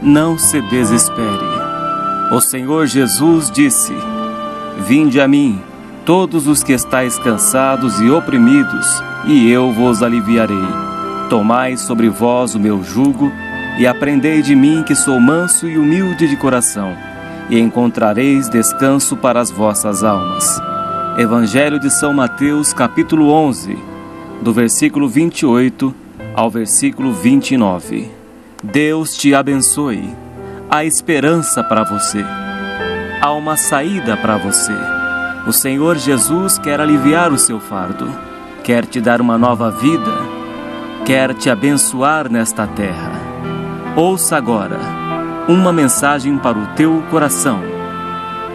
não se desespere. O Senhor Jesus disse: Vinde a mim, todos os que estáis cansados e oprimidos, e eu vos aliviarei. Tomai sobre vós o meu jugo, e aprendei de mim, que sou manso e humilde de coração, e encontrareis descanso para as vossas almas. Evangelho de São Mateus, capítulo 11, do versículo 28 ao versículo 29. Deus te abençoe. Há esperança para você. Há uma saída para você. O Senhor Jesus quer aliviar o seu fardo, quer te dar uma nova vida, quer te abençoar nesta terra. Ouça agora uma mensagem para o teu coração.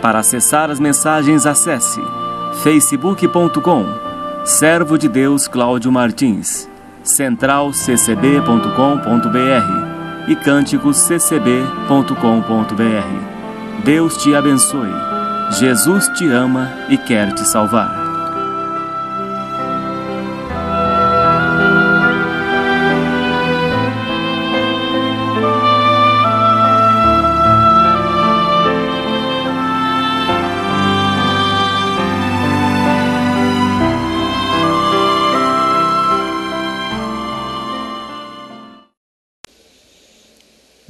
Para acessar as mensagens, acesse facebook.com, Servo de Deus Cláudio Martins, centralccb.com.br e cânticosccb.com.br. Deus te abençoe. Jesus te ama e quer te salvar.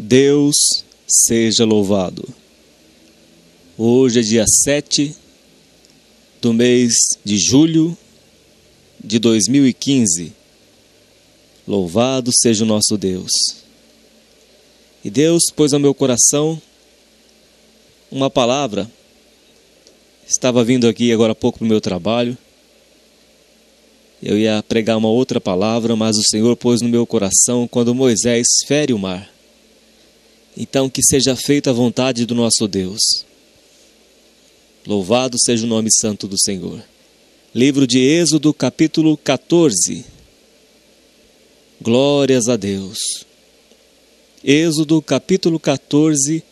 Deus seja louvado. Hoje é dia 7 do mês de julho de 2015. Louvado seja o nosso Deus. E Deus pôs ao meu coração uma palavra. Estava vindo aqui agora há pouco para o meu trabalho. Eu ia pregar uma outra palavra, mas o Senhor pôs no meu coração quando Moisés fere o mar. Então, que seja feita a vontade do nosso Deus. Louvado seja o nome santo do Senhor. Livro de Êxodo, capítulo 14. Glórias a Deus. Êxodo, capítulo 14,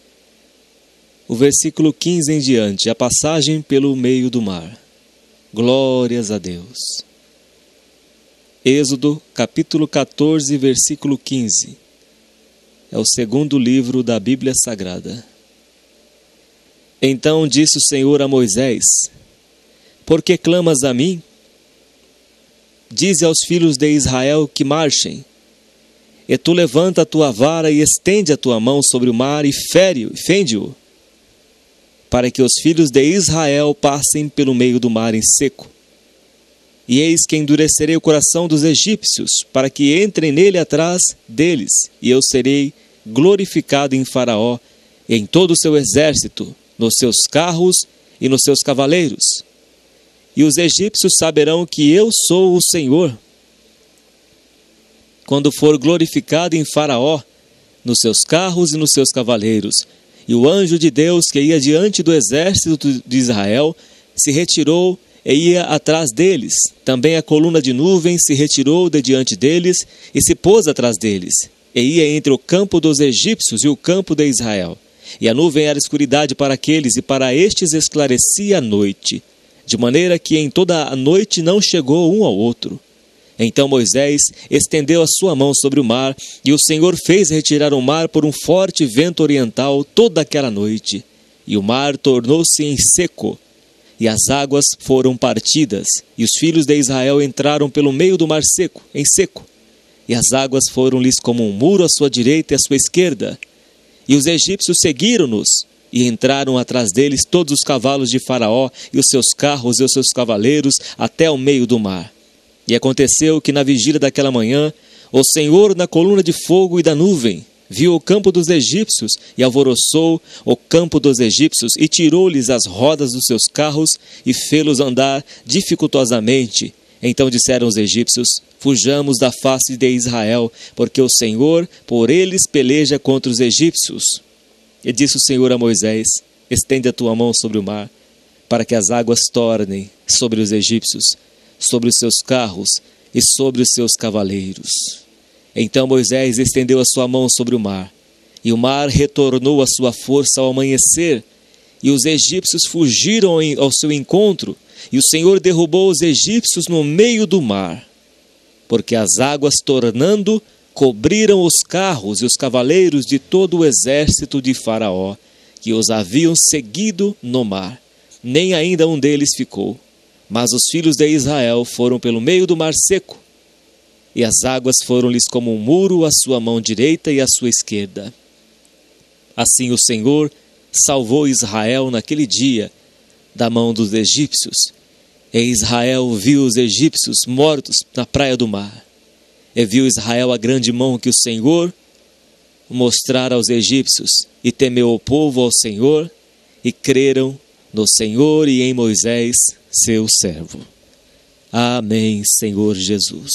o versículo 15 em diante, a passagem pelo meio do mar. Glórias a Deus. Êxodo, capítulo 14, versículo 15. É o segundo livro da Bíblia Sagrada. Então disse o Senhor a Moisés: Por que clamas a mim? Dize aos filhos de Israel que marchem. E tu levanta a tua vara e estende a tua mão sobre o mar e fende-o, para que os filhos de Israel passem pelo meio do mar em seco. E eis que endurecerei o coração dos egípcios, para que entrem nele atrás deles, e eu serei glorificado em Faraó e em todo o seu exército, nos seus carros e nos seus cavaleiros. E os egípcios saberão que eu sou o Senhor, quando for glorificado em Faraó, nos seus carros e nos seus cavaleiros. E o anjo de Deus, que ia diante do exército de Israel, se retirou e ia atrás deles. Também a coluna de nuvem se retirou de diante deles e se pôs atrás deles. E ia entre o campo dos egípcios e o campo de Israel. E a nuvem era escuridade para aqueles, e para estes esclarecia a noite, de maneira que em toda a noite não chegou um ao outro. Então Moisés estendeu a sua mão sobre o mar, e o Senhor fez retirar o mar por um forte vento oriental toda aquela noite. E o mar tornou-se em seco, e as águas foram partidas, e os filhos de Israel entraram pelo meio do mar seco, em seco. E as águas foram-lhes como um muro à sua direita e à sua esquerda. E os egípcios seguiram-nos, e entraram atrás deles todos os cavalos de Faraó, e os seus carros e os seus cavaleiros, até o meio do mar. E aconteceu que na vigília daquela manhã, o Senhor na coluna de fogo e da nuvem, viu o campo dos egípcios, e alvoroçou o campo dos egípcios, e tirou-lhes as rodas dos seus carros, e fê-los andar dificultosamente. Então disseram os egípcios: Fujamos da face de Israel, porque o Senhor por eles peleja contra os egípcios. E disse o Senhor a Moisés: Estende a tua mão sobre o mar, para que as águas tornem sobre os egípcios, sobre os seus carros e sobre os seus cavaleiros. Então Moisés estendeu a sua mão sobre o mar, e o mar retornou a sua força ao amanhecer, e os egípcios fugiram ao seu encontro, e o Senhor derrubou os egípcios no meio do mar, porque as águas, tornando, cobriram os carros e os cavaleiros de todo o exército de Faraó, que os haviam seguido no mar. Nem ainda um deles ficou. Mas os filhos de Israel foram pelo meio do mar seco, e as águas foram-lhes como um muro à sua mão direita e à sua esquerda. Assim o Senhor salvou Israel naquele dia da mão dos egípcios. E Israel viu os egípcios mortos na praia do mar. E viu Israel a grande mão que o Senhor mostrara aos egípcios, e temeu o povo ao Senhor, e creram no Senhor e em Moisés, seu servo. Amém, Senhor Jesus.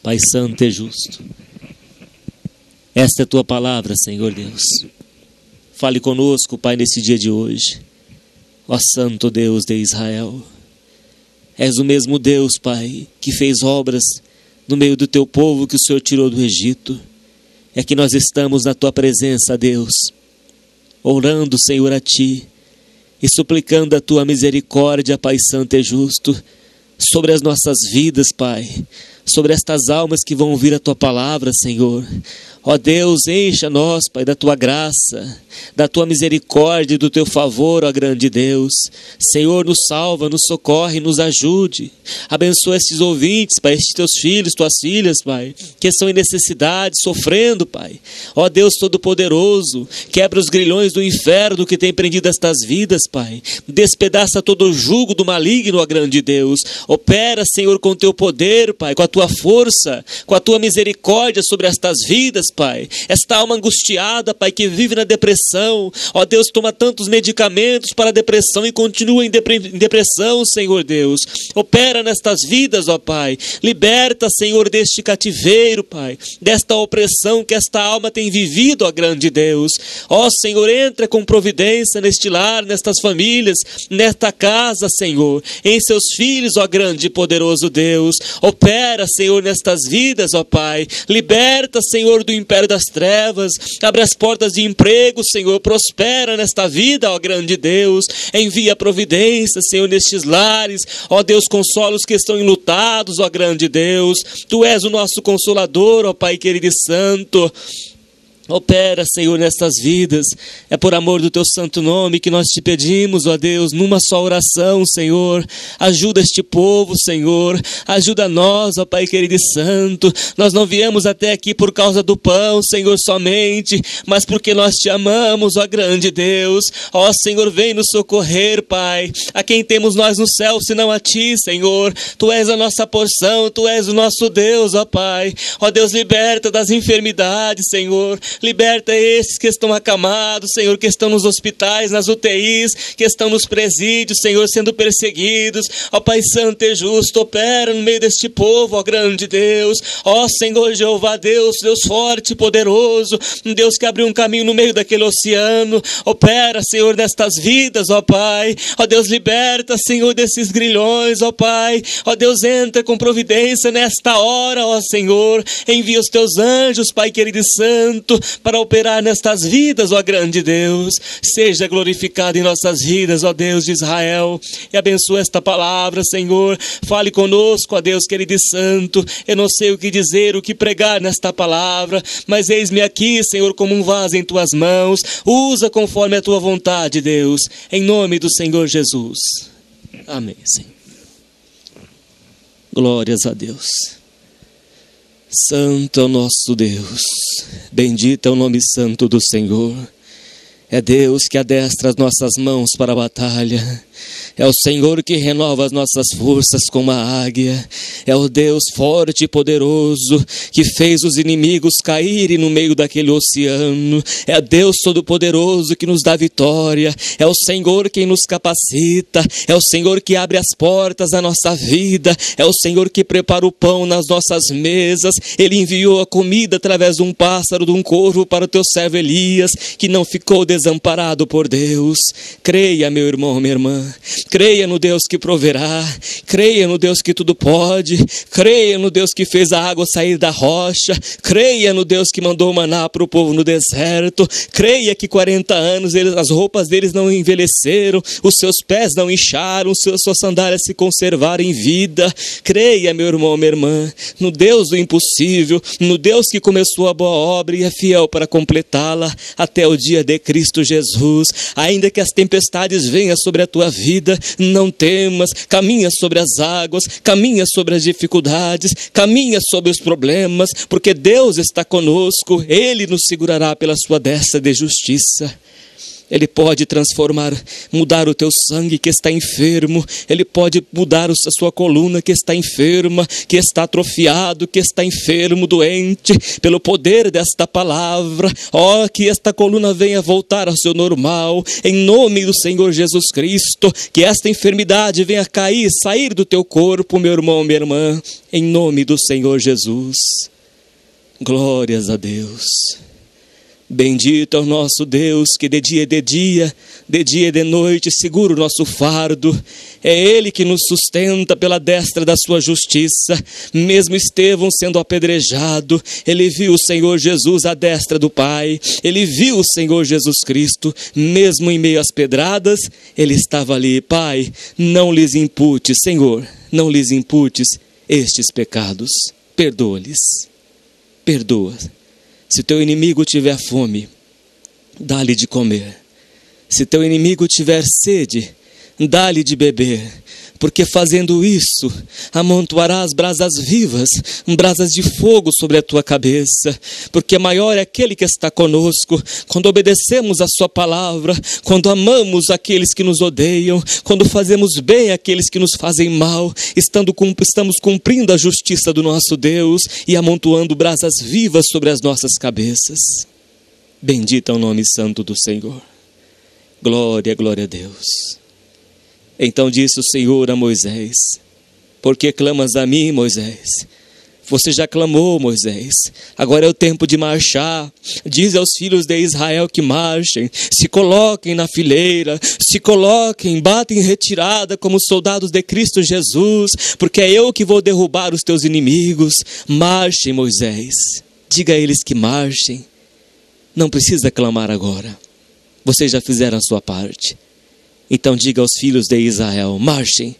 Pai santo e justo, esta é a tua palavra, Senhor Deus. Fale conosco, Pai, nesse dia de hoje. Ó Santo Deus de Israel, és o mesmo Deus, Pai, que fez obras no meio do teu povo que o Senhor tirou do Egito. É que nós estamos na tua presença, Deus, orando, Senhor, a ti e suplicando a tua misericórdia, Pai santo e justo, sobre as nossas vidas, Pai, sobre estas almas que vão ouvir a tua palavra, Senhor. Ó Deus, encha-nos, Pai, da tua graça, da tua misericórdia e do teu favor, ó grande Deus. Senhor, nos salva, nos socorre, nos ajude. Abençoa estes ouvintes, Pai, estes teus filhos, tuas filhas, Pai, que estão em necessidade, sofrendo, Pai. Ó Deus Todo-Poderoso, quebra os grilhões do inferno que tem prendido estas vidas, Pai. Despedaça todo o jugo do maligno, ó grande Deus. Opera, Senhor, com teu poder, Pai, com a tua força, com a tua misericórdia sobre estas vidas, Pai. Esta alma angustiada, Pai, que vive na depressão, ó Deus, toma tantos medicamentos para a depressão e continua em depressão, Senhor Deus. Opera nestas vidas, ó Pai. Liberta, Senhor, deste cativeiro, Pai, desta opressão que esta alma tem vivido, ó grande Deus. Ó Senhor, entra com providência neste lar, nestas famílias, nesta casa, Senhor, em seus filhos, ó grande e poderoso Deus. Opera, Senhor, nestas vidas, ó Pai. Liberta, Senhor, do império das trevas. Abre as portas de emprego, Senhor. Prospera nesta vida, ó grande Deus. Envia providência, Senhor, nestes lares. Ó Deus, consola os que estão enlutados, ó grande Deus. Tu és o nosso consolador, ó Pai querido e santo. Opera, Senhor, nestas vidas. É por amor do teu santo nome que nós te pedimos, ó Deus, numa só oração, Senhor. Ajuda este povo, Senhor. Ajuda nós, ó Pai querido e santo. Nós não viemos até aqui por causa do pão, Senhor, somente, mas porque nós te amamos, ó grande Deus. Ó Senhor, vem nos socorrer, Pai. A quem temos nós no céu, senão a ti, Senhor. Tu és a nossa porção, tu és o nosso Deus, ó Pai. Ó Deus, liberta das enfermidades, Senhor. Liberta esses que estão acamados, Senhor, que estão nos hospitais, nas UTIs, que estão nos presídios, Senhor, sendo perseguidos. Ó Pai santo e justo, opera no meio deste povo, ó grande Deus. Ó Senhor Jeová Deus, Deus forte e poderoso, Deus que abriu um caminho no meio daquele oceano. Opera, Senhor, nestas vidas, ó Pai. Ó Deus, liberta, Senhor, desses grilhões, ó Pai. Ó Deus, entra com providência nesta hora, ó Senhor. Envia os teus anjos, Pai querido e santo, para operar nestas vidas, ó grande Deus. Seja glorificado em nossas vidas, ó Deus de Israel, e abençoa esta palavra, Senhor. Fale conosco, ó Deus querido e santo. Eu não sei o que dizer, o que pregar nesta palavra, mas eis-me aqui, Senhor, como um vaso em tuas mãos. Usa conforme a tua vontade, Deus, em nome do Senhor Jesus. Amém, Senhor. Glórias a Deus. Santo é o nosso Deus, bendito é o nome santo do Senhor. É Deus que adestra as nossas mãos para a batalha. É o Senhor que renova as nossas forças como a águia. É o Deus forte e poderoso que fez os inimigos caírem no meio daquele oceano. É o Deus todo-poderoso que nos dá vitória. É o Senhor quem nos capacita. É o Senhor que abre as portas da nossa vida. É o Senhor que prepara o pão nas nossas mesas. Ele enviou a comida através de um pássaro, de um corvo para o teu servo Elias, que não ficou desamparado por Deus. Creia, meu irmão, minha irmã. Creia no Deus que proverá. Creia no Deus que tudo pode. Creia no Deus que fez a água sair da rocha. Creia no Deus que mandou maná para o povo no deserto. Creia que 40 anos as roupas deles não envelheceram, os seus pés não incharam, suas sandálias se conservaram em vida. Creia, meu irmão, minha irmã, no Deus do impossível, no Deus que começou a boa obra e é fiel para completá-la até o dia de Cristo Jesus. Ainda que as tempestades venham sobre a tua vida, não temas, caminha sobre as águas, caminha sobre as dificuldades, caminha sobre os problemas, porque Deus está conosco, Ele nos segurará pela sua destra de justiça. Ele pode transformar, mudar o teu sangue que está enfermo. Ele pode mudar a sua coluna que está enferma, que está atrofiado, que está enfermo, doente. Pelo poder desta palavra, que esta coluna venha voltar ao seu normal. Em nome do Senhor Jesus Cristo, que esta enfermidade venha cair, sair do teu corpo, meu irmão, minha irmã. Em nome do Senhor Jesus. Glórias a Deus. Bendito é o nosso Deus, que de dia e de noite segura o nosso fardo. É Ele que nos sustenta pela destra da sua justiça. Mesmo Estevão sendo apedrejado, ele viu o Senhor Jesus à destra do Pai. Ele viu o Senhor Jesus Cristo, mesmo em meio às pedradas, ele estava ali. Pai, não lhes imputes, Senhor, não lhes imputes estes pecados. Perdoa-lhes, perdoa. Se teu inimigo tiver fome, dá-lhe de comer. Se teu inimigo tiver sede, dá-lhe de beber. Porque fazendo isso, amontoarás brasas vivas, brasas de fogo sobre a tua cabeça. Porque maior é aquele que está conosco, quando obedecemos a sua palavra, quando amamos aqueles que nos odeiam, quando fazemos bem àqueles que nos fazem mal, estamos cumprindo a justiça do nosso Deus e amontoando brasas vivas sobre as nossas cabeças. Bendito é o nome santo do Senhor. Glória, glória a Deus. Então disse o Senhor a Moisés: por que clamas a mim, Moisés? Você já clamou, Moisés. Agora é o tempo de marchar. Diz aos filhos de Israel que marchem, se coloquem na fileira, se coloquem, batem em retirada como soldados de Cristo Jesus, porque é eu que vou derrubar os teus inimigos. Marchem, Moisés. Diga a eles que marchem. Não precisa clamar agora. Vocês já fizeram a sua parte. Então diga aos filhos de Israel: marchem.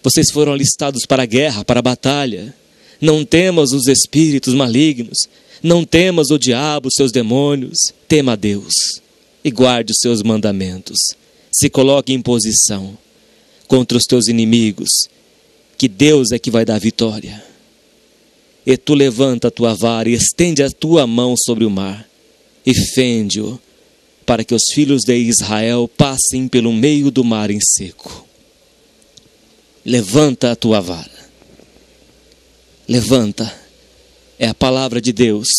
Vocês foram alistados para a guerra, para a batalha. Não temas os espíritos malignos. Não temas o diabo, seus demônios. Tema a Deus e guarde os seus mandamentos. Se coloque em posição contra os teus inimigos, que Deus é que vai dar vitória. E tu levanta a tua vara e estende a tua mão sobre o mar e fende-o, para que os filhos de Israel passem pelo meio do mar em seco. Levanta a tua vara. Levanta. É a palavra de Deus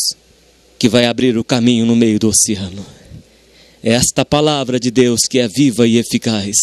que vai abrir o caminho no meio do oceano. É esta palavra de Deus que é viva e eficaz.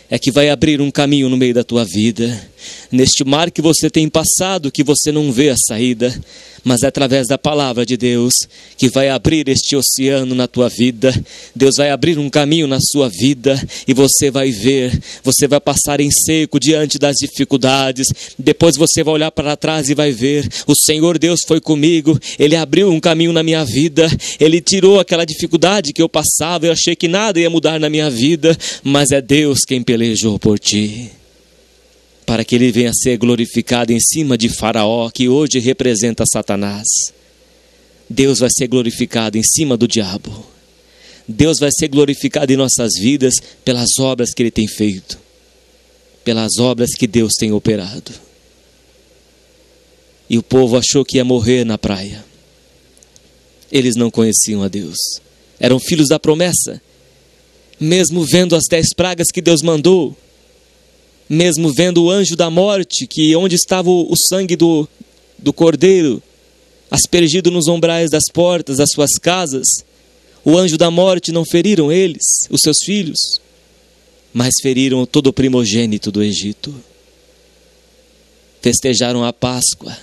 É que vai abrir um caminho no meio da tua vida. Neste mar que você tem passado, que você não vê a saída, mas é através da palavra de Deus que vai abrir este oceano na tua vida. Deus vai abrir um caminho na sua vida e você vai ver, você vai passar em seco diante das dificuldades. Depois você vai olhar para trás e vai ver: o Senhor Deus foi comigo, Ele abriu um caminho na minha vida, Ele tirou aquela dificuldade que eu passava, eu achei que nada ia mudar na minha vida, mas é Deus quem pelejou por ti, para que Ele venha a ser glorificado em cima de Faraó, que hoje representa Satanás. Deus vai ser glorificado em cima do diabo. Deus vai ser glorificado em nossas vidas pelas obras que Ele tem feito, pelas obras que Deus tem operado. E o povo achou que ia morrer na praia. Eles não conheciam a Deus. Eram filhos da promessa. Mesmo vendo as 10 pragas que Deus mandou, mesmo vendo o anjo da morte, que onde estava o sangue do cordeiro aspergido nos umbrais das portas das suas casas, o anjo da morte não feriram eles, os seus filhos, mas feriram todo o primogênito do Egito. Festejaram a Páscoa,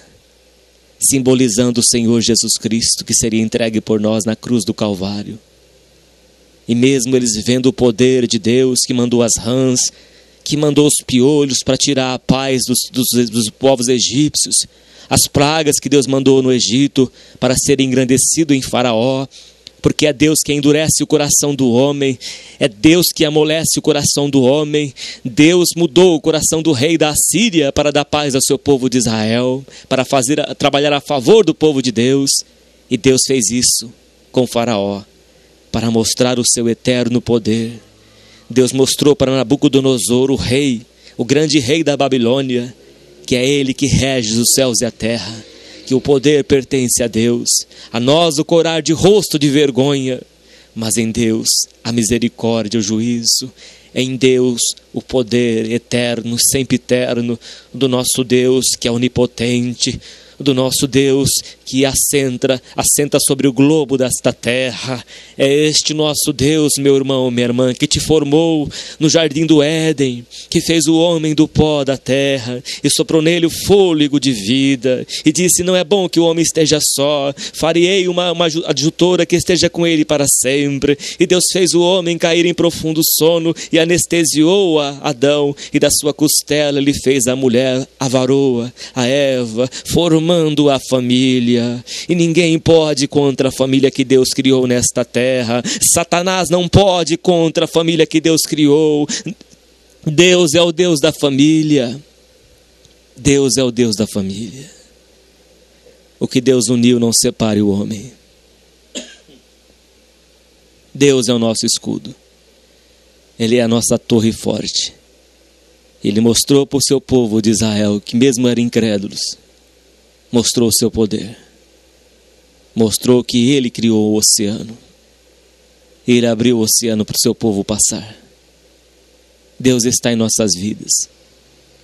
simbolizando o Senhor Jesus Cristo, que seria entregue por nós na cruz do Calvário. E mesmo eles vendo o poder de Deus, que mandou as rãs, que mandou os piolhos para tirar a paz dos povos egípcios, as pragas que Deus mandou no Egito para ser engrandecido em Faraó, porque é Deus que endurece o coração do homem, é Deus que amolece o coração do homem. Deus mudou o coração do rei da Assíria para dar paz ao seu povo de Israel, para trabalhar a favor do povo de Deus. E Deus fez isso com Faraó, para mostrar o seu eterno poder. Deus mostrou para Nabucodonosor, o rei, o grande rei da Babilônia, que é ele que rege os céus e a terra, que o poder pertence a Deus. A nós o corar de rosto de vergonha, mas em Deus a misericórdia, o juízo. Em Deus o poder eterno, sempre eterno, do nosso Deus que é onipotente, do nosso Deus que assenta sobre o globo desta terra. É este nosso Deus, meu irmão, minha irmã, que te formou no jardim do Éden, que fez o homem do pó da terra e soprou nele o fôlego de vida, e disse: não é bom que o homem esteja só, farei uma adjutora que esteja com ele para sempre. E Deus fez o homem cair em profundo sono e anestesiou a Adão, e da sua costela ele fez a mulher, a varoa, a Eva, formando a família. E ninguém pode contra a família que Deus criou nesta terra. Satanás não pode contra a família que Deus criou. Deus é o Deus da família. Deus é o Deus da família. O que Deus uniu não separe o homem. Deus é o nosso escudo. Ele é a nossa torre forte. Ele mostrou para o seu povo de Israel, que mesmo eram incrédulos, mostrou o seu poder. Mostrou que ele criou o oceano. Ele abriu o oceano para o seu povo passar. Deus está em nossas vidas.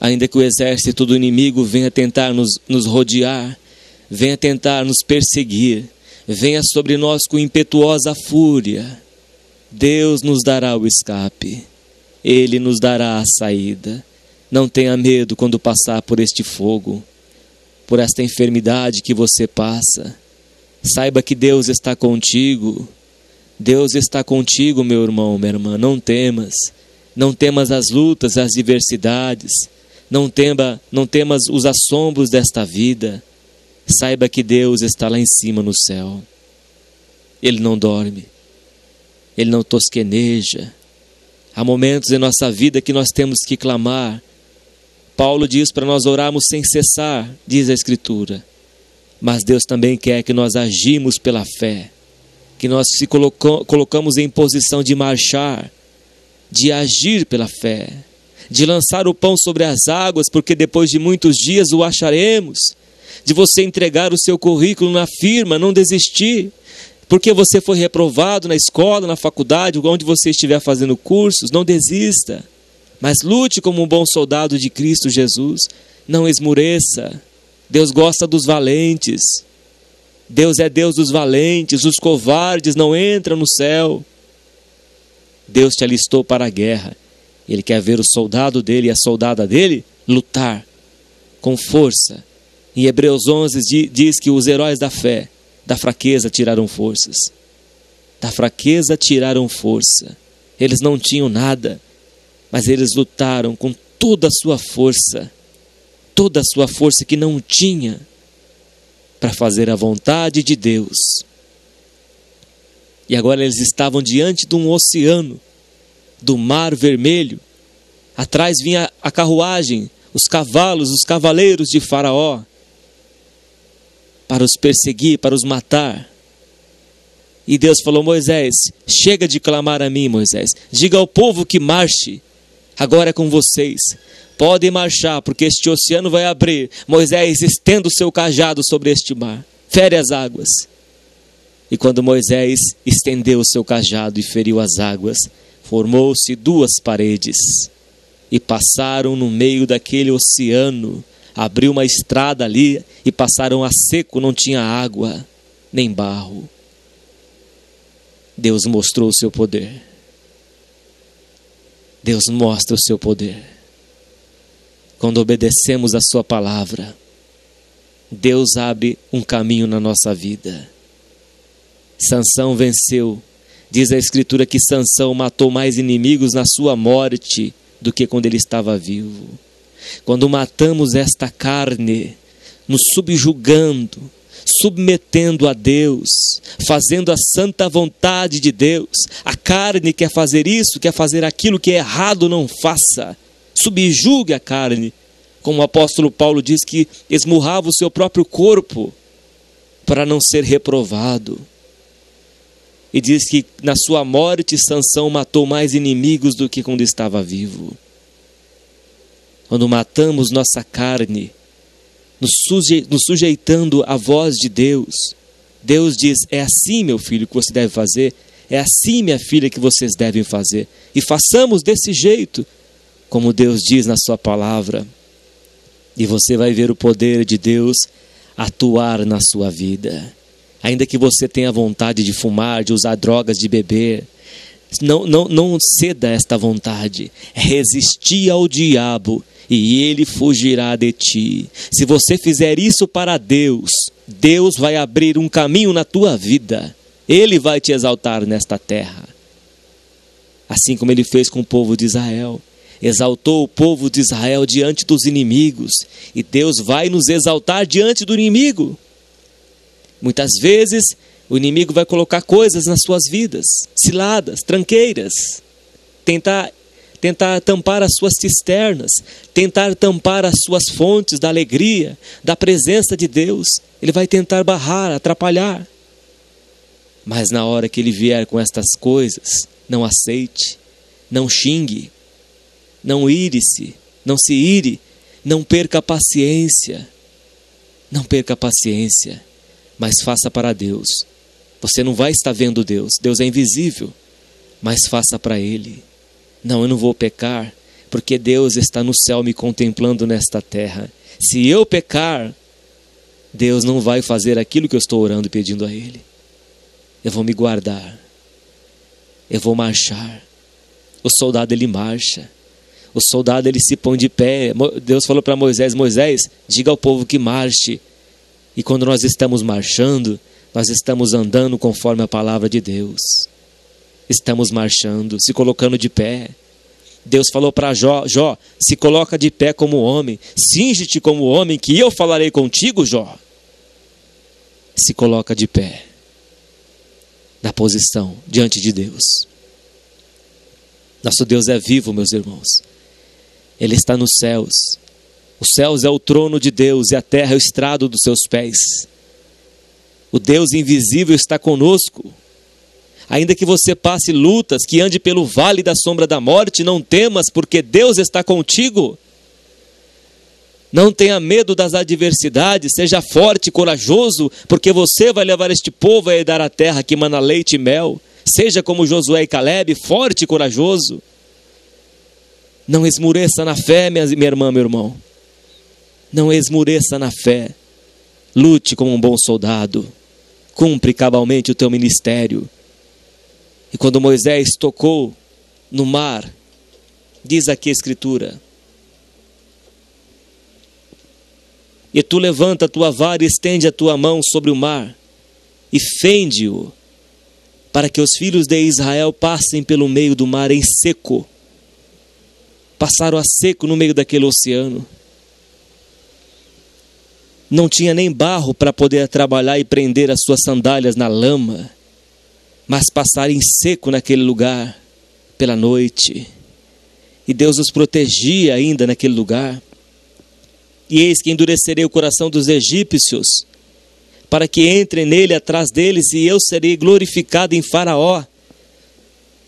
Ainda que o exército do inimigo venha tentar nos rodear, venha tentar nos perseguir, venha sobre nós com impetuosa fúria, Deus nos dará o escape. Ele nos dará a saída. Não tenha medo quando passar por este fogo, por esta enfermidade que você passa. Saiba que Deus está contigo. Deus está contigo, meu irmão, minha irmã. Não temas. Não temas as lutas, as adversidades. Não temas os assombros desta vida. Saiba que Deus está lá em cima no céu. Ele não dorme. Ele não tosqueneja. Há momentos em nossa vida que nós temos que clamar. Paulo diz para nós orarmos sem cessar, diz a Escritura. Mas Deus também quer que nós agimos pela fé, que nós se colocamos em posição de marchar, de agir pela fé, de lançar o pão sobre as águas, porque depois de muitos dias o acharemos, de você entregar o seu currículo na firma, não desistir, porque você foi reprovado na escola, na faculdade, onde você estiver fazendo cursos, não desista. Mas lute como um bom soldado de Cristo Jesus. Não esmureça. Deus gosta dos valentes. Deus é Deus dos valentes. Os covardes não entram no céu. Deus te alistou para a guerra. Ele quer ver o soldado dele e a soldada dele lutar com força. Em Hebreus 11 diz que os heróis da fé, da fraqueza tiraram forças. Da fraqueza tiraram força. Eles não tinham nada, mas eles lutaram com toda a sua força que não tinha, para fazer a vontade de Deus. E agora eles estavam diante de um oceano, do Mar Vermelho. Atrás vinha a carruagem, os cavalos, os cavaleiros de Faraó, para os perseguir, para os matar. E Deus falou: Moisés, chega de clamar a mim, Moisés. Diga ao povo que marche. Agora é com vocês. Podem marchar, porque este oceano vai abrir. Moisés, estenda o seu cajado sobre este mar. Fere as águas. E quando Moisés estendeu o seu cajado e feriu as águas, formou-se 2 paredes. E passaram no meio daquele oceano. Abriu uma estrada ali e passaram a seco, não tinha água, nem barro. Deus mostrou o seu poder. Deus mostra o seu poder. Quando obedecemos a sua palavra, Deus abre um caminho na nossa vida. Sansão venceu Diz a Escritura que Sansão matou mais inimigos na sua morte do que quando ele estava vivo. Quando matamos esta carne, nos subjugando, submetendo a Deus, fazendo a santa vontade de Deus, a carne quer fazer isso, quer fazer aquilo que é errado, não faça. Subjugue a carne, como o apóstolo Paulo diz que esmurrava o seu próprio corpo para não ser reprovado. E diz que na sua morte Sansão matou mais inimigos do que quando estava vivo. Quando matamos nossa carne, nos sujeitando à voz de Deus, Deus diz: é assim, meu filho, que você deve fazer, é assim, minha filha, que vocês devem fazer. E façamos desse jeito, como Deus diz na sua palavra. E você vai ver o poder de Deus atuar na sua vida. Ainda que você tenha vontade de fumar, de usar drogas, de beber, não ceda a esta vontade. Resistir ao diabo e ele fugirá de ti. Se você fizer isso para Deus, Deus vai abrir um caminho na tua vida. Ele vai te exaltar nesta terra. Assim como ele fez com o povo de Israel. Exaltou o povo de Israel diante dos inimigos. E Deus vai nos exaltar diante do inimigo. Muitas vezes o inimigo vai colocar coisas nas suas vidas, ciladas, tranqueiras, tentar tampar as suas cisternas, tentar tampar as suas fontes da alegria, da presença de Deus. Ele vai tentar barrar, atrapalhar. Mas na hora que ele vier com estas coisas, não aceite, não xingue, não ire-se, não se ire, não perca a paciência, não perca a paciência. Mas faça para Deus. Você não vai estar vendo Deus. Deus é invisível. Mas faça para Ele. Não, eu não vou pecar, porque Deus está no céu me contemplando nesta terra. Se eu pecar, Deus não vai fazer aquilo que eu estou orando e pedindo a Ele. Eu vou me guardar. Eu vou marchar. O soldado, ele marcha. O soldado, ele se põe de pé. Deus falou para Moisés: Moisés, diga ao povo que marche. E quando nós estamos marchando, nós estamos andando conforme a palavra de Deus. Estamos marchando, se colocando de pé. Deus falou para Jó: Jó, se coloca de pé como homem, cinge-te como homem, que eu falarei contigo, Jó. Se coloca de pé, na posição, diante de Deus. Nosso Deus é vivo, meus irmãos. Ele está nos céus. Os céus é o trono de Deus e a terra é o estrado dos seus pés. O Deus invisível está conosco. Ainda que você passe lutas, que ande pelo vale da sombra da morte, não temas, porque Deus está contigo. Não tenha medo das adversidades, seja forte e corajoso, porque você vai levar este povo a herdar a terra que mana leite e mel. Seja como Josué e Calebe, forte e corajoso. Não esmureça na fé, minha irmã, meu irmão. Não esmureça na fé. Lute como um bom soldado. Cumpre cabalmente o teu ministério. E quando Moisés tocou no mar, diz aqui a Escritura: e tu levanta a tua vara e estende a tua mão sobre o mar, e fende-o, para que os filhos de Israel passem pelo meio do mar em seco. Passaram a seco no meio daquele oceano. Não tinha nem barro para poder trabalhar e prender as suas sandálias na lama, mas passaram em seco naquele lugar pela noite. E Deus os protegia ainda naquele lugar. E eis que endurecerei o coração dos egípcios, para que entrem nele atrás deles, e eu serei glorificado em Faraó,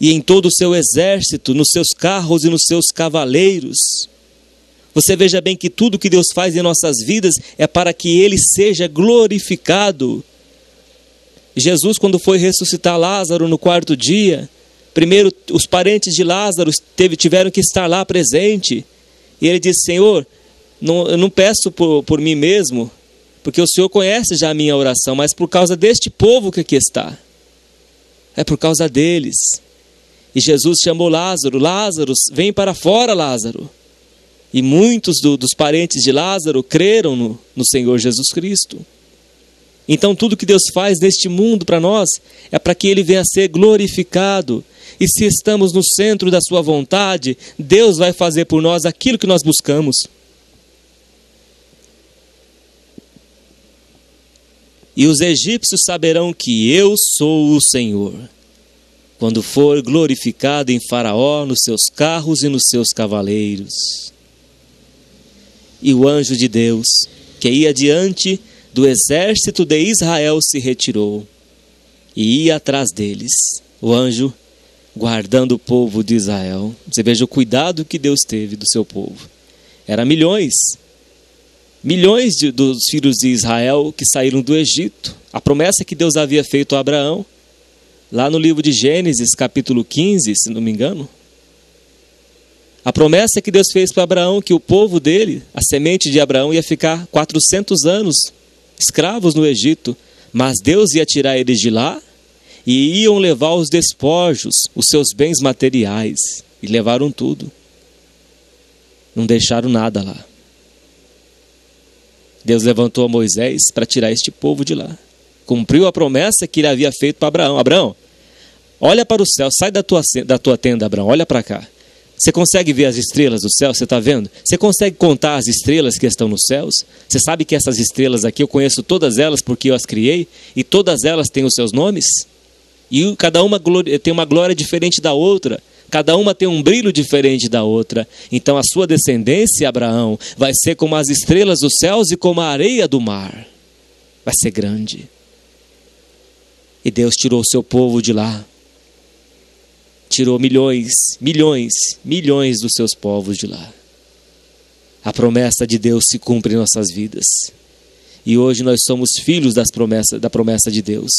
e em todo o seu exército, nos seus carros e nos seus cavaleiros. Você veja bem que tudo que Deus faz em nossas vidas é para que Ele seja glorificado. Jesus, quando foi ressuscitar Lázaro no quarto dia, primeiro os parentes de Lázaro tiveram que estar lá presente. E ele disse: Senhor, eu não peço por mim mesmo, porque o Senhor conhece já a minha oração, mas por causa deste povo que aqui está. É por causa deles. E Jesus chamou Lázaro: Lázaro, vem para fora, Lázaro. E muitos dos parentes de Lázaro creram no Senhor Jesus Cristo. Então tudo que Deus faz neste mundo para nós é para que Ele venha a ser glorificado. E se estamos no centro da sua vontade, Deus vai fazer por nós aquilo que nós buscamos. E os egípcios saberão que eu sou o Senhor, quando for glorificado em Faraó, nos seus carros e nos seus cavaleiros. E o anjo de Deus, que ia diante do exército de Israel, se retirou e ia atrás deles. O anjo guardando o povo de Israel. Você veja o cuidado que Deus teve do seu povo. Era milhões dos filhos de Israel que saíram do Egito. A promessa que Deus havia feito a Abraão, lá no livro de Gênesis, capítulo 15, se não me engano. A promessa que Deus fez para Abraão, que o povo dele, a semente de Abraão, ia ficar 400 anos escravos no Egito. Mas Deus ia tirar eles de lá e iam levar os despojos, os seus bens materiais. E levaram tudo. Não deixaram nada lá. Deus levantou a Moisés para tirar este povo de lá. Cumpriu a promessa que ele havia feito para Abraão. Abraão, olha para o céu, sai da tua tenda, Abraão, olha para cá. Você consegue ver as estrelas do céu? Você está vendo? Você consegue contar as estrelas que estão nos céus? Você sabe que essas estrelas aqui, eu conheço todas elas porque eu as criei, e todas elas têm os seus nomes? E cada uma tem uma glória diferente da outra. Cada uma tem um brilho diferente da outra. Então a sua descendência, Abraão, vai ser como as estrelas dos céus e como a areia do mar. Vai ser grande. E Deus tirou o seu povo de lá. Tirou milhões dos seus povos de lá. A promessa de Deus se cumpre em nossas vidas. E hoje nós somos filhos da promessa de Deus.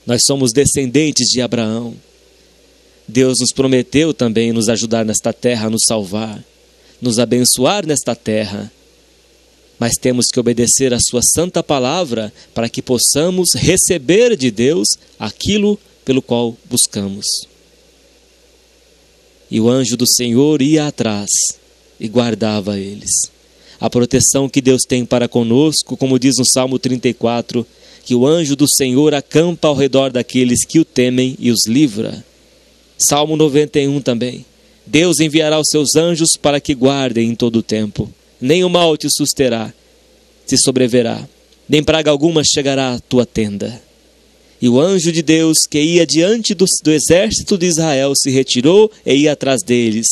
Nós somos descendentes de Abraão. Deus nos prometeu também nos ajudar nesta terra, nos salvar, nos abençoar nesta terra. Mas temos que obedecer a sua santa palavra para que possamos receber de Deus aquilo pelo qual buscamos. E o anjo do Senhor ia atrás e guardava eles. A proteção que Deus tem para conosco, como diz no Salmo 34, que o anjo do Senhor acampa ao redor daqueles que o temem e os livra. Salmo 91 também. Deus enviará os seus anjos para que guardem em todo o tempo. Nem o mal te susterá, te sobreverá, nem praga alguma chegará à tua tenda. E o anjo de Deus, que ia diante do exército de Israel, se retirou e ia atrás deles.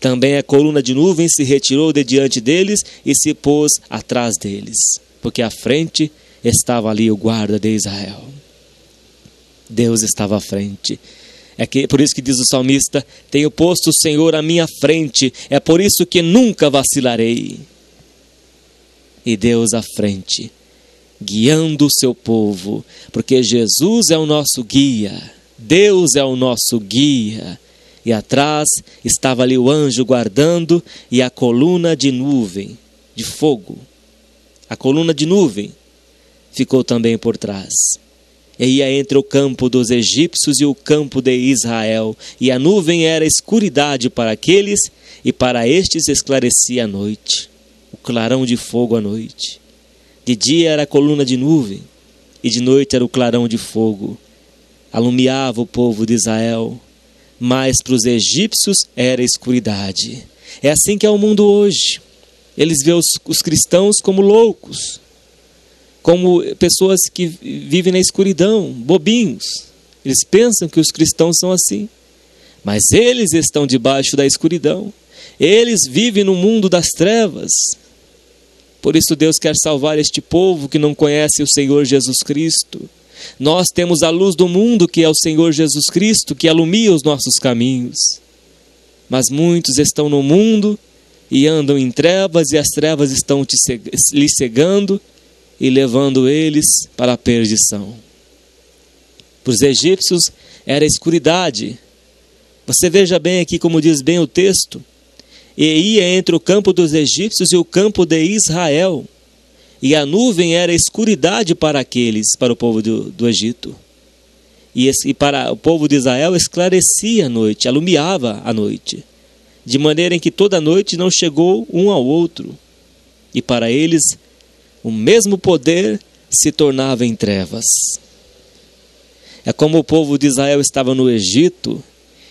Também a coluna de nuvem se retirou de diante deles e se pôs atrás deles, porque à frente estava ali o guarda de Israel. Deus estava à frente. Por isso que diz o salmista: tenho posto o Senhor à minha frente, é por isso que nunca vacilarei. E Deus à frente, guiando o seu povo, porque Jesus é o nosso guia, Deus é o nosso guia. E atrás estava ali o anjo guardando e a coluna de nuvem, de fogo. A coluna de nuvem ficou também por trás. E ia entre o campo dos egípcios e o campo de Israel. E a nuvem era escuridade para aqueles, e para estes esclarecia a noite. O clarão de fogo à noite. De dia era a coluna de nuvem, e de noite era o clarão de fogo. Alumiava o povo de Israel, mas para os egípcios era escuridade. É assim que é o mundo hoje. Eles veem os cristãos como loucos, como pessoas que vivem na escuridão, bobinhos. Eles pensam que os cristãos são assim, mas eles estão debaixo da escuridão. Eles vivem no mundo das trevas. Por isso Deus quer salvar este povo que não conhece o Senhor Jesus Cristo. Nós temos a luz do mundo, que é o Senhor Jesus Cristo, que alumia os nossos caminhos. Mas muitos estão no mundo e andam em trevas, e as trevas estão lhes cegando e levando eles para a perdição. Para os egípcios era escuridade. Você veja bem aqui como diz bem o texto. E ia entre o campo dos egípcios e o campo de Israel. E a nuvem era escuridade para aqueles, para o povo do Egito. E para o povo de Israel esclarecia a noite, alumiava a noite. De maneira em que toda noite não chegou um ao outro. E para eles o mesmo poder se tornava em trevas. É como o povo de Israel estava no Egito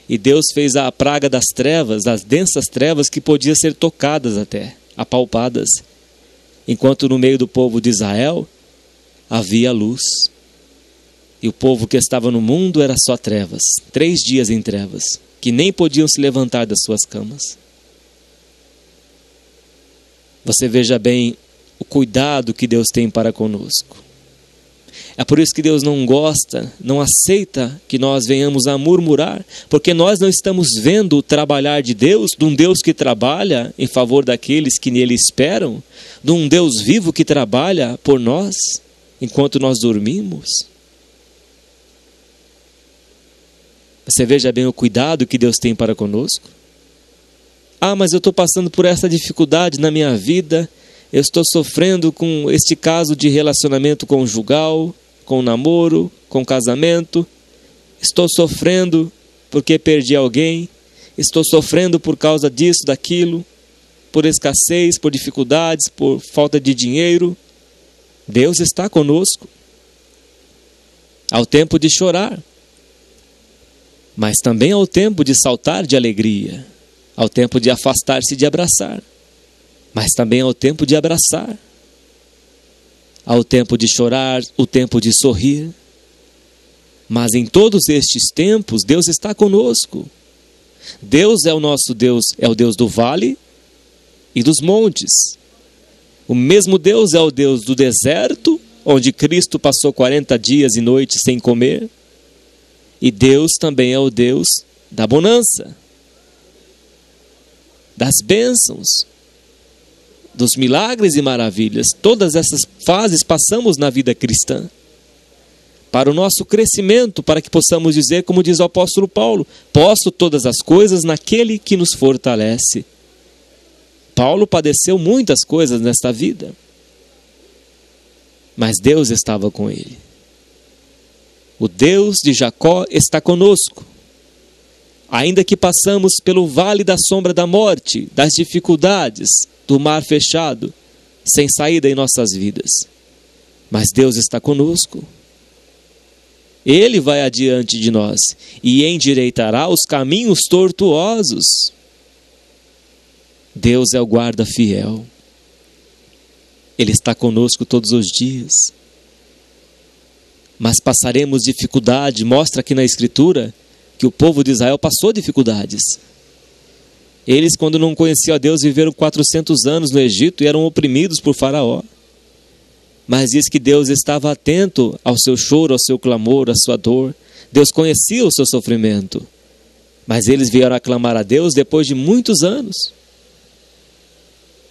e Deus fez a praga das trevas, das densas trevas que podiam ser tocadas até, apalpadas. Enquanto no meio do povo de Israel havia luz. E o povo que estava no mundo era só trevas, 3 dias em trevas, que nem podiam se levantar das suas camas. Você veja bem o cuidado que Deus tem para conosco. É por isso que Deus não gosta, não aceita que nós venhamos a murmurar, porque nós não estamos vendo o trabalhar de Deus, de um Deus que trabalha em favor daqueles que nele esperam, de um Deus vivo que trabalha por nós enquanto nós dormimos. Você veja bem o cuidado que Deus tem para conosco. Ah, mas eu estou passando por essa dificuldade na minha vida, eu estou sofrendo com este caso de relacionamento conjugal, com namoro, com casamento, estou sofrendo porque perdi alguém, estou sofrendo por causa disso, daquilo, por escassez, por dificuldades, por falta de dinheiro. Deus está conosco. Há o tempo de chorar, mas também há o tempo de saltar de alegria, há o tempo de afastar-se de abraçar, mas também há o tempo de abraçar. Há o tempo de chorar, o tempo de sorrir. Mas em todos estes tempos, Deus está conosco. Deus é o nosso Deus, é o Deus do vale e dos montes. O mesmo Deus é o Deus do deserto, onde Cristo passou 40 dias e noites sem comer. E Deus também é o Deus da bonança, das bênçãos, dos milagres e maravilhas. Todas essas fases passamos na vida cristã. Para o nosso crescimento, para que possamos dizer, como diz o apóstolo Paulo, posso todas as coisas naquele que nos fortalece. Paulo padeceu muitas coisas nesta vida, mas Deus estava com ele. O Deus de Jacó está conosco. Ainda que passamos pelo vale da sombra da morte, das dificuldades, do mar fechado, sem saída em nossas vidas, mas Deus está conosco. Ele vai adiante de nós e endireitará os caminhos tortuosos. Deus é o guarda fiel. Ele está conosco todos os dias. Mas passaremos dificuldade. Mostra aqui na Escritura que o povo de Israel passou dificuldades. Eles, quando não conheciam a Deus, viveram 400 anos no Egito e eram oprimidos por Faraó. Mas diz que Deus estava atento ao seu choro, ao seu clamor, à sua dor. Deus conhecia o seu sofrimento. Mas eles vieram a clamar a Deus depois de muitos anos.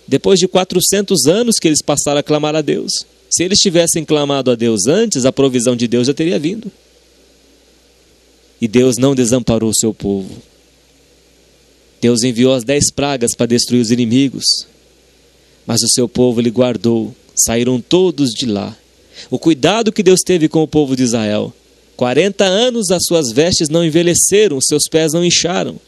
Depois de 400 anos que eles passaram a clamar a Deus. Se eles tivessem clamado a Deus antes, a provisão de Deus já teria vindo. E Deus não desamparou o seu povo. Deus enviou as 10 pragas para destruir os inimigos. Mas o seu povo ele guardou. Saíram todos de lá. O cuidado que Deus teve com o povo de Israel. 40 anos as suas vestes não envelheceram, os seus pés não incharam.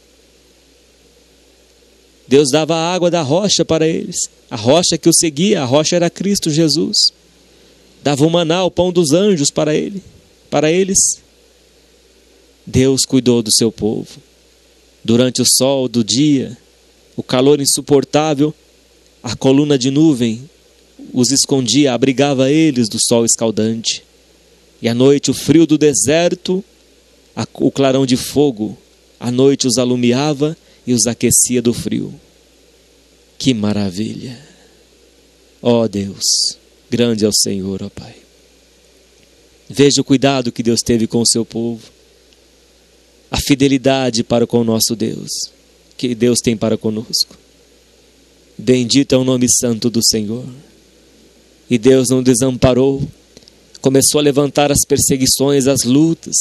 Deus dava a água da rocha para eles. A rocha que os seguia, a rocha era Cristo Jesus. Dava o maná, o pão dos anjos para eles. Deus cuidou do seu povo. Durante o sol do dia, o calor insuportável, a coluna de nuvem os escondia, abrigava eles do sol escaldante. E à noite o frio do deserto, o clarão de fogo, à noite os alumiava e os aquecia do frio. Que maravilha! Ó Deus, grande é o Senhor, ó Pai. Veja o cuidado que Deus teve com o seu povo. A fidelidade para com o nosso Deus, que Deus tem para conosco. Bendito é o nome santo do Senhor. E Deus não desamparou. Começou a levantar as perseguições, as lutas.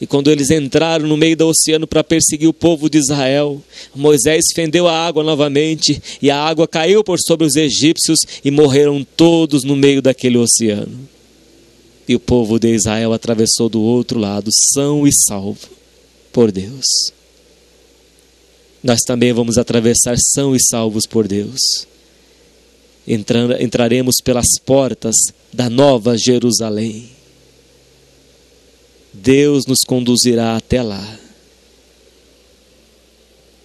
E quando eles entraram no meio do oceano para perseguir o povo de Israel, Moisés fendeu a água novamente, e a água caiu por sobre os egípcios, e morreram todos no meio daquele oceano. E o povo de Israel atravessou do outro lado, são e salvo por Deus. Nós também vamos atravessar são e salvos por Deus. entraremos pelas portas da Nova Jerusalém. Deus nos conduzirá até lá.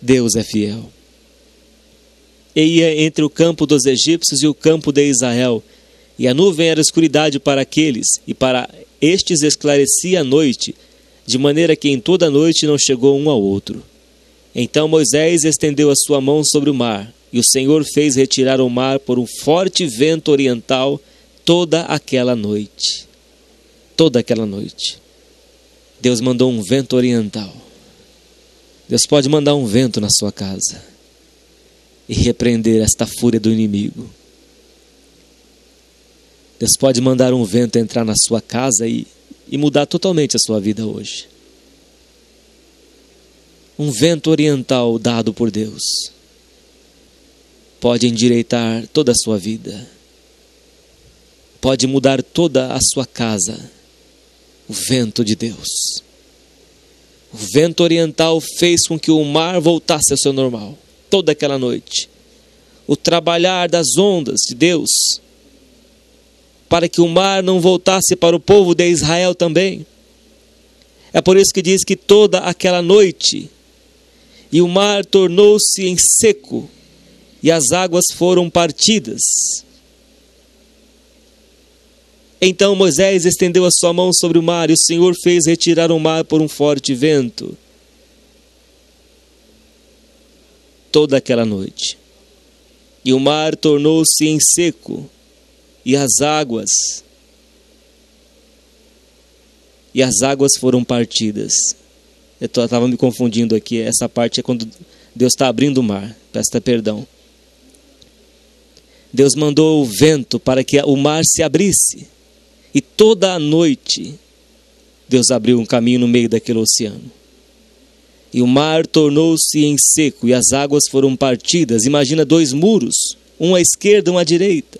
Deus é fiel. E ia entre o campo dos egípcios e o campo de Israel, e a nuvem era escuridade para aqueles, e para estes esclarecia a noite, de maneira que em toda a noite não chegou um ao outro. Então Moisés estendeu a sua mão sobre o mar, e o Senhor fez retirar o mar por um forte vento oriental toda aquela noite. Toda aquela noite. Deus mandou um vento oriental. Deus pode mandar um vento na sua casa e repreender esta fúria do inimigo. Deus pode mandar um vento entrar na sua casa e mudar totalmente a sua vida hoje. Um vento oriental dado por Deus pode endireitar toda a sua vida, pode mudar toda a sua casa. O vento de Deus. O vento oriental fez com que o mar voltasse ao seu normal toda aquela noite. O trabalhar das ondas de Deus para que o mar não voltasse para o povo de Israel também. É por isso que diz que toda aquela noite e o mar tornou-se em seco e as águas foram partidas. Então Moisés estendeu a sua mão sobre o mar e o Senhor fez retirar o mar por um forte vento. Toda aquela noite. E o mar tornou-se em seco e as águas foram partidas. Eu estava me confundindo aqui. Essa parte é quando Deus está abrindo o mar. Peço perdão. Deus mandou o vento para que o mar se abrisse. E toda a noite, Deus abriu um caminho no meio daquele oceano. E o mar tornou-se em seco e as águas foram partidas. Imagina 2 muros, um à esquerda e um à direita.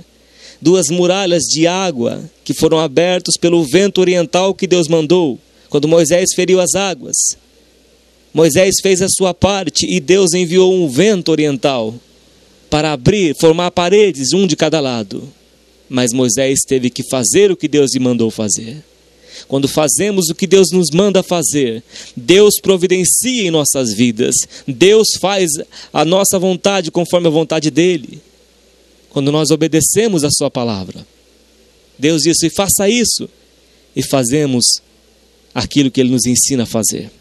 2 muralhas de água que foram abertos pelo vento oriental que Deus mandou, quando Moisés feriu as águas. Moisés fez a sua parte e Deus enviou um vento oriental para abrir, formar paredes, um de cada lado. Mas Moisés teve que fazer o que Deus lhe mandou fazer. Quando fazemos o que Deus nos manda fazer, Deus providencia em nossas vidas. Deus faz a nossa vontade conforme a vontade dEle. Quando nós obedecemos a sua palavra, Deus disse, faça isso. E fazemos aquilo que Ele nos ensina a fazer.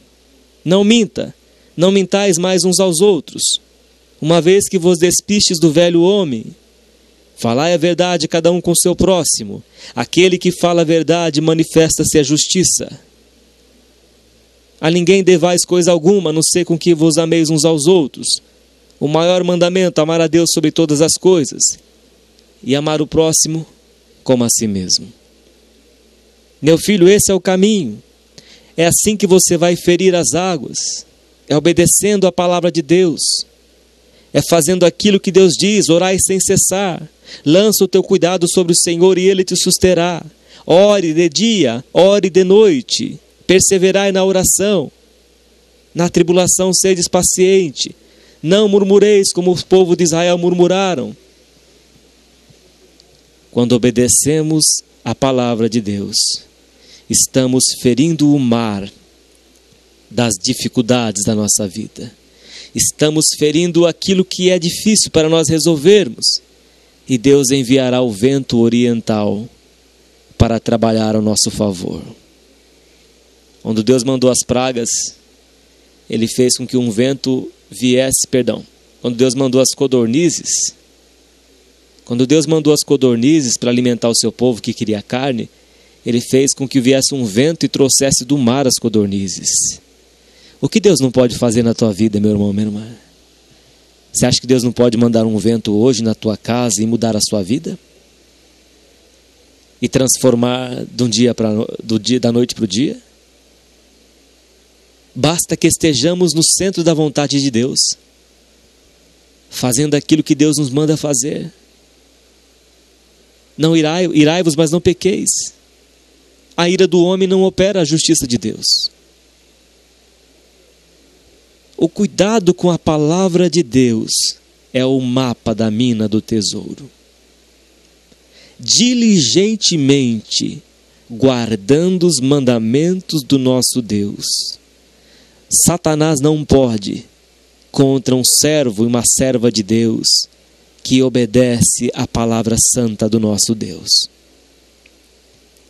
Não minta, não mintais mais uns aos outros, uma vez que vos despistes do velho homem. Falai a verdade cada um com seu próximo. Aquele que fala a verdade manifesta-se a justiça. A ninguém devais coisa alguma, a não ser com que vos ameis uns aos outros. O maior mandamento, amar a Deus sobre todas as coisas e amar o próximo como a si mesmo. Meu filho, esse é o caminho. É assim que você vai ferir as águas. É obedecendo a palavra de Deus. É fazendo aquilo que Deus diz, orai sem cessar. Lança o teu cuidado sobre o Senhor e Ele te susterá. Ore de dia, ore de noite. Perseverai na oração. Na tribulação sedes paciente. Não murmureis como o povo de Israel murmuraram. Quando obedecemos a palavra de Deus, estamos ferindo o mar das dificuldades da nossa vida. Estamos ferindo aquilo que é difícil para nós resolvermos. E Deus enviará o vento oriental para trabalhar ao nosso favor. Quando Deus mandou as pragas, Ele fez com que um vento viesse, quando Deus mandou as codornizes, para alimentar o seu povo que queria carne, Ele fez com que viesse um vento e trouxesse do mar as codornizes. O que Deus não pode fazer na tua vida, meu irmão, minha irmã? Você acha que Deus não pode mandar um vento hoje na tua casa e mudar a sua vida? E transformar da noite para o dia? Basta que estejamos no centro da vontade de Deus, fazendo aquilo que Deus nos manda fazer. Não irai-vos, mas não pequeis. A ira do homem não opera a justiça de Deus. O cuidado com a palavra de Deus é o mapa da mina do tesouro. diligentemente guardando os mandamentos do nosso Deus. Satanás não pode contra um servo e uma serva de Deus que obedece à palavra santa do nosso Deus.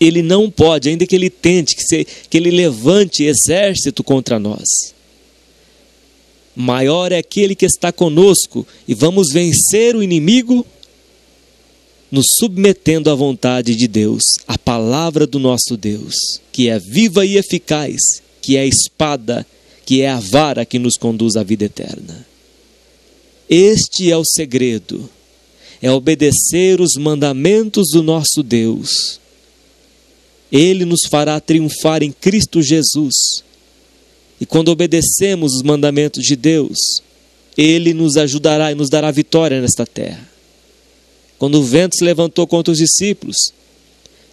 Ele não pode, ainda que ele tente, que ele levante exército contra nós. Maior é aquele que está conosco, e vamos vencer o inimigo nos submetendo à vontade de Deus, à palavra do nosso Deus, que é viva e eficaz, que é a espada, que é a vara que nos conduz à vida eterna. Este é o segredo, é obedecer os mandamentos do nosso Deus. Ele nos fará triunfar em Cristo Jesus. E quando obedecemos os mandamentos de Deus, Ele nos ajudará e nos dará vitória nesta terra. Quando o vento se levantou contra os discípulos,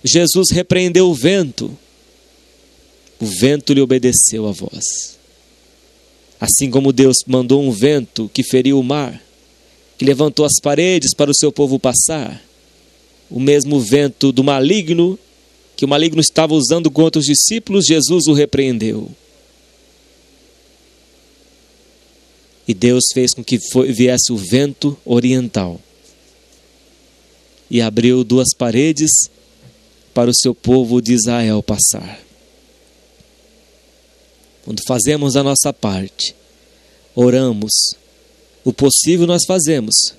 Jesus repreendeu o vento lhe obedeceu a voz. Assim como Deus mandou um vento que feriu o mar, que levantou as paredes para o seu povo passar, o mesmo vento do maligno, que o maligno estava usando contra os discípulos, Jesus o repreendeu. E Deus fez com que viesse o vento oriental e abriu 2 paredes para o seu povo de Israel passar. Quando fazemos a nossa parte, oramos, o possível nós fazemos.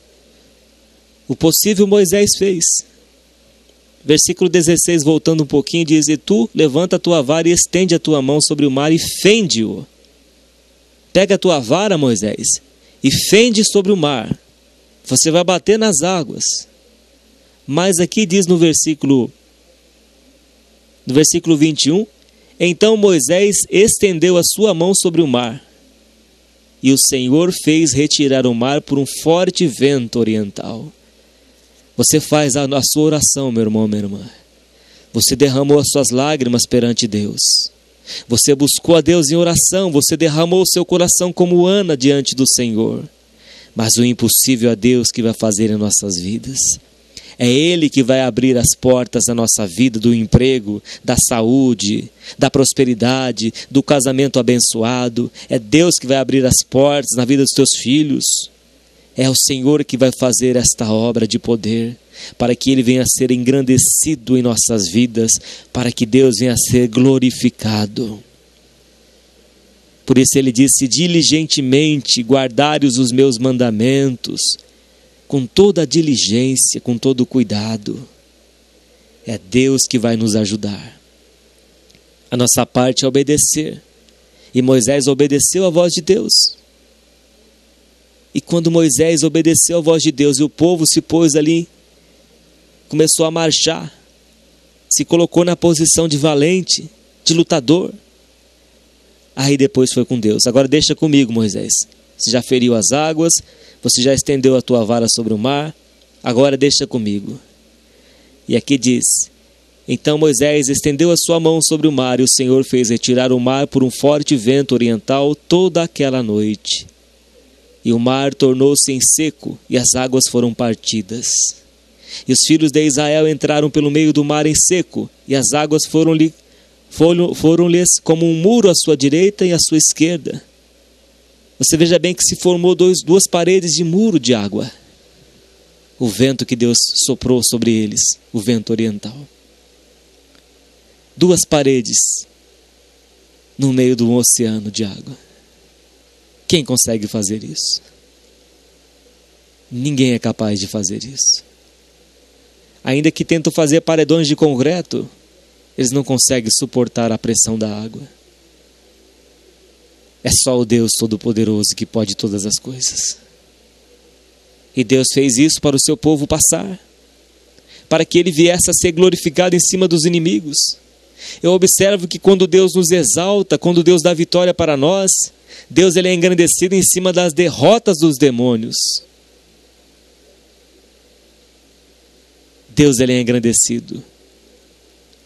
O possível Moisés fez. Versículo 16, voltando um pouquinho, diz: E tu levanta a tua vara e estende a tua mão sobre o mar e fende-o. Pega a tua vara, Moisés, e fende sobre o mar. Você vai bater nas águas. Mas aqui diz no versículo 21, então Moisés estendeu a sua mão sobre o mar, e o Senhor fez retirar o mar por um forte vento oriental. Você faz a sua oração, meu irmão, minha irmã. Você derramou as suas lágrimas perante Deus. Você buscou a Deus em oração. Você derramou o seu coração como Ana diante do Senhor. Mas o impossível é Deus que vai fazer em nossas vidas. É Ele que vai abrir as portas da nossa vida, do emprego, da saúde, da prosperidade, do casamento abençoado. É Deus que vai abrir as portas na vida dos teus filhos. É o Senhor que vai fazer esta obra de poder, para que Ele venha a ser engrandecido em nossas vidas, para que Deus venha a ser glorificado. Por isso Ele disse: diligentemente guardares os meus mandamentos, com toda a diligência, com todo o cuidado. É Deus que vai nos ajudar. A nossa parte é obedecer. E Moisés obedeceu à voz de Deus. E quando Moisés obedeceu à voz de Deus e o povo se pôs ali, começou a marchar, se colocou na posição de valente, de lutador. Aí depois foi com Deus. Agora deixa comigo, Moisés. Você já feriu as águas, você já estendeu a tua vara sobre o mar, agora deixa comigo. E aqui diz: então Moisés estendeu a sua mão sobre o mar, e o Senhor fez retirar o mar por um forte vento oriental toda aquela noite. E o mar tornou-se em seco, e as águas foram partidas. E os filhos de Israel entraram pelo meio do mar em seco, e as águas foram-lhes como um muro à sua direita e à sua esquerda. Você veja bem que se formou 2 paredes de muro de água. O vento que Deus soprou sobre eles, o vento oriental. 2 paredes no meio de um oceano de água. Quem consegue fazer isso? Ninguém é capaz de fazer isso. Ainda que tentam fazer paredões de concreto, eles não conseguem suportar a pressão da água. É só o Deus Todo-Poderoso que pode todas as coisas. E Deus fez isso para o seu povo passar, para que ele viesse a ser glorificado em cima dos inimigos. Eu observo que quando Deus nos exalta, quando Deus dá vitória para nós, Deus ele é engrandecido em cima das derrotas dos demônios. Deus ele é engrandecido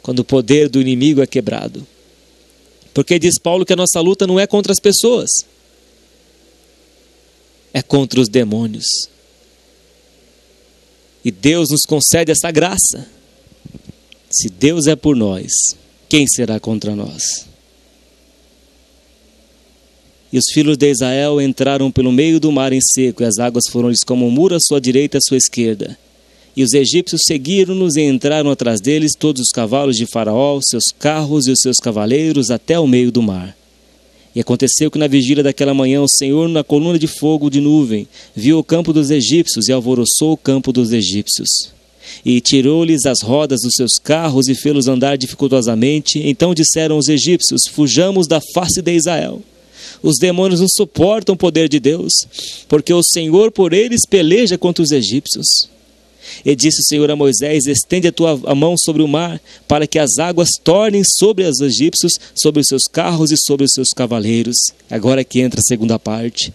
quando o poder do inimigo é quebrado. Porque diz Paulo que a nossa luta não é contra as pessoas, é contra os demônios. E Deus nos concede essa graça. Se Deus é por nós, quem será contra nós? E os filhos de Israel entraram pelo meio do mar em seco, e as águas foram-lhes como um muro à sua direita e à sua esquerda. E os egípcios seguiram-nos e entraram atrás deles todos os cavalos de Faraó, os seus carros e os seus cavaleiros, até o meio do mar. E aconteceu que na vigília daquela manhã o Senhor, na coluna de fogo de nuvem, viu o campo dos egípcios e alvoroçou o campo dos egípcios. E tirou-lhes as rodas dos seus carros e fê-los andar dificultosamente. Então disseram os egípcios: fujamos da face de Israel. Os demônios não suportam o poder de Deus, porque o Senhor por eles peleja contra os egípcios. E disse o Senhor a Moisés: estende a tua mão sobre o mar, para que as águas tornem sobre os egípcios, sobre os seus carros e sobre os seus cavaleiros. Agora que entra a segunda parte.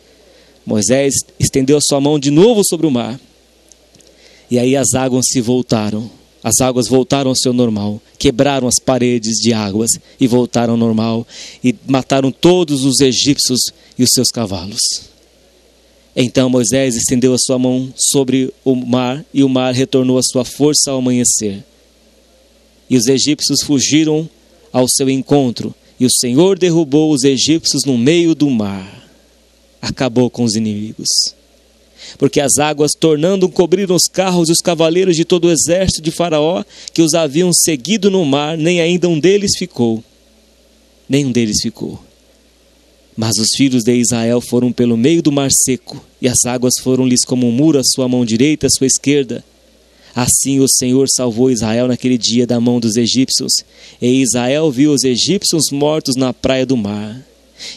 Moisés estendeu a sua mão de novo sobre o mar. E aí as águas se voltaram. As águas voltaram ao seu normal. Quebraram as paredes de águas e voltaram ao normal. E mataram todos os egípcios e os seus cavalos. Então Moisés estendeu a sua mão sobre o mar, e o mar retornou à sua força ao amanhecer. E os egípcios fugiram ao seu encontro, e o Senhor derrubou os egípcios no meio do mar. Acabou com os inimigos. Porque as águas, tornando, cobriram os carros e os cavaleiros de todo o exército de Faraó, que os haviam seguido no mar, nem ainda um deles ficou. Nenhum deles ficou. Mas os filhos de Israel foram pelo meio do mar seco, e as águas foram-lhes como um muro à sua mão direita e à sua esquerda. Assim o Senhor salvou Israel naquele dia da mão dos egípcios, e Israel viu os egípcios mortos na praia do mar.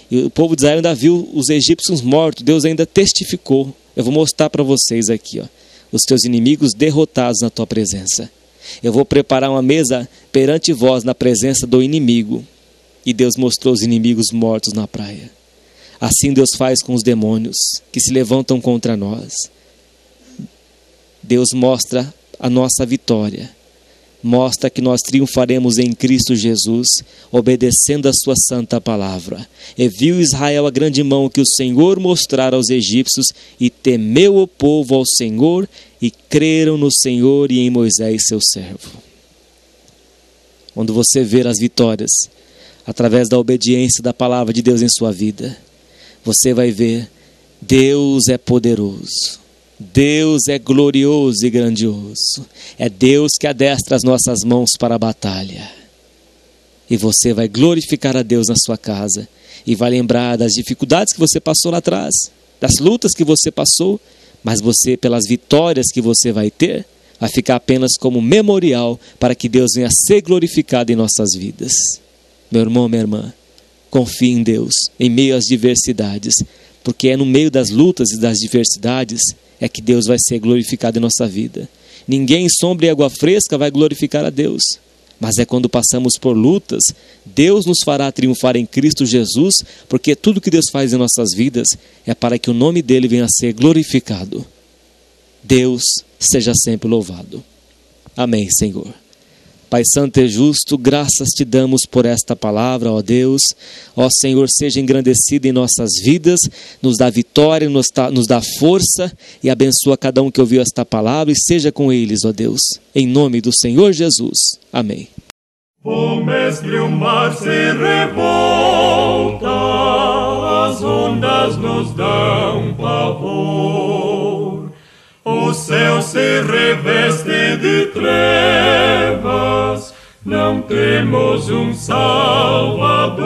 E o povo de Israel ainda viu os egípcios mortos, Deus ainda testificou. Eu vou mostrar para vocês aqui, ó, os teus inimigos derrotados na tua presença. Eu vou preparar uma mesa perante vós na presença do inimigo. E Deus mostrou os inimigos mortos na praia. Assim Deus faz com os demônios que se levantam contra nós. Deus mostra a nossa vitória. Mostra que nós triunfaremos em Cristo Jesus, obedecendo a sua santa palavra. E viu Israel a grande mão que o Senhor mostrara aos egípcios, e temeu o povo ao Senhor, e creram no Senhor e em Moisés seu servo. Quando você ver as vitórias, através da obediência da palavra de Deus em sua vida, você vai ver: Deus é poderoso, Deus é glorioso e grandioso. É Deus que adestra as nossas mãos para a batalha. E você vai glorificar a Deus na sua casa, e vai lembrar das dificuldades que você passou lá atrás, das lutas que você passou, mas você, pelas vitórias que você vai ter, vai ficar apenas como memorial para que Deus venha ser glorificado em nossas vidas. Meu irmão, minha irmã, confie em Deus em meio às diversidades, porque é no meio das lutas e das diversidades é que Deus vai ser glorificado em nossa vida. Ninguém em sombra e água fresca vai glorificar a Deus, mas é quando passamos por lutas, Deus nos fará triunfar em Cristo Jesus, porque tudo que Deus faz em nossas vidas é para que o nome dele venha a ser glorificado. Deus seja sempre louvado. Amém, Senhor. Pai Santo e Justo, graças te damos por esta palavra, ó Deus. Ó Senhor, seja engrandecido em nossas vidas, nos dá vitória, nos dá força, e abençoa cada um que ouviu esta palavra, e seja com eles, ó Deus, em nome do Senhor Jesus. Amém. O mestre, o mar se revolta, as ondas nos dão pavor, o céu se reveste de trevas, não temos um Salvador.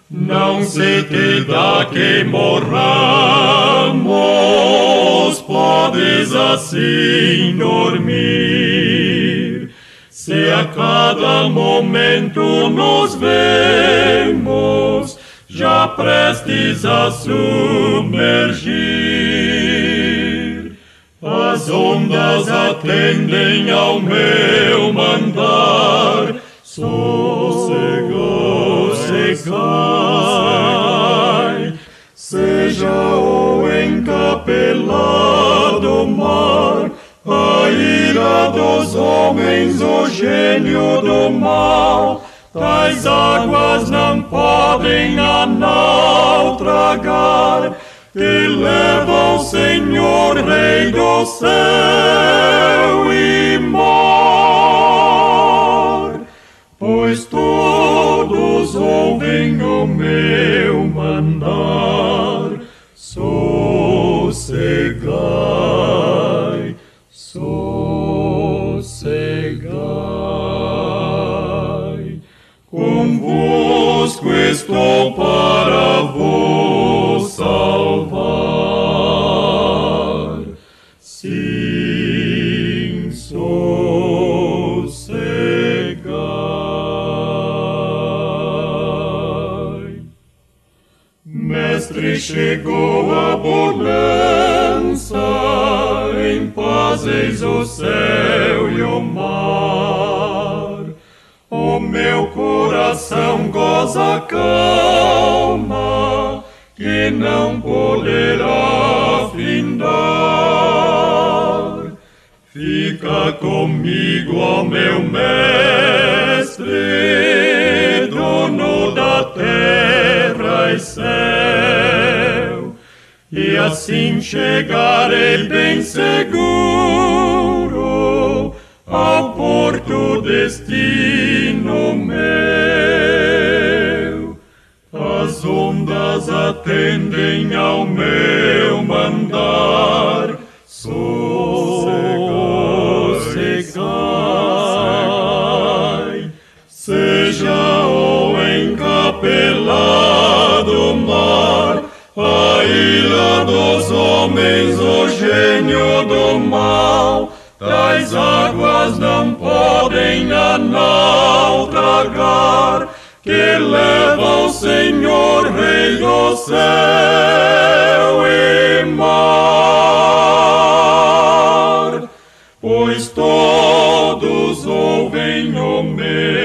Não se te dá que morramos, podes assim dormir. Se a cada momento nos vemos, já prestes a submergir, as ondas atendem ao meu mandar. Sossegai, seja o encapelado mar, a ira dos homens, o gênio do mal. Tais águas não podem a naufragar, que leva o Senhor, Rei do céu e mar. Pois todos ouvem o meu mandar, sossegai, sossegai. Convosco estou para vos salvar. Sim, sossegai. Mestre, chegou a bonança, em paz eis o céu e o mar. O meu coração goza calma, que não poderá findar. Fica comigo, ó meu mestre, dono da terra e céu, e assim chegarei bem seguro ao porto destino meu. As ondas atendem ao meu mandar, sossegai. Seja o encapelado mar, a ira dos homens, o gênio do mal, tais águas não podem a naufragar, que leva o Senhor, Rei do céu e mar. Pois todos ouvem o meu